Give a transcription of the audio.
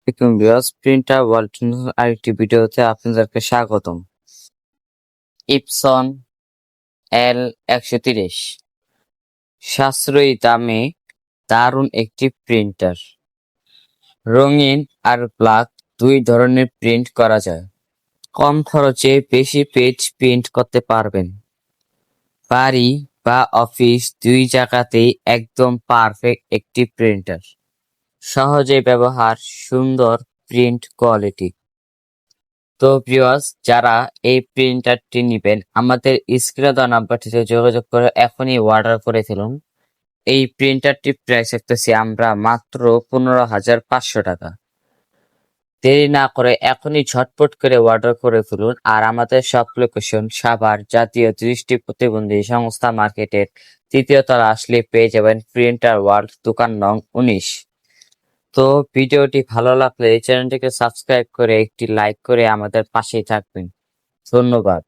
আসসালামু viewers, printer world আরেকটি ভিডিওতে আপনাদেরকে স্বাগতম। ইপসন L130 সাশ্রয়ী দামে দারুণ একটি প্রিন্টার। রঙিন আর ব্ল্যাক দুই ধরনের প্রিন্ট করা যায়। কম খরচে বেশি পেজ প্রিন্ট করতে পারবেন। বাড়ি বা অফিস দুই জায়গাতেই একদম পারফেক্ট একটি প্রিন্টার। সহজে ব্যবহার, সুন্দর প্রিন্ট কোয়ালিটি। তো ভিউয়ার্স, যারা এই প্রিন্টারটি নিবেন আমাদের স্ক্রিনে দেওয়া নাম্বারটিতে যোগাযোগ করে এখনই অর্ডার করে ফেলুন। এই প্রিন্টারটির প্রাইস রাখতেছি আমরা মাত্র 15,500 টাকা। দেরি না করে এখনই ঝটপট করে অর্ডার করে ফেলুন। আর আমাদের শপ লোকেশন সাভার জাতীয় দৃষ্টি প্রতিবন্ধী সংস্থা মার্কেটের 3য় তলা আসলে পেয়ে যাবেন প্রিন্টার ওয়ার্ল্ড, দোকান নং 19। তো ভিডিওটি ভালো লাগলে এই চ্যানেলটিকে সাবস্ক্রাইব করে একটি লাইক করে আমাদের পাশেই থাকবেন। ধন্যবাদ।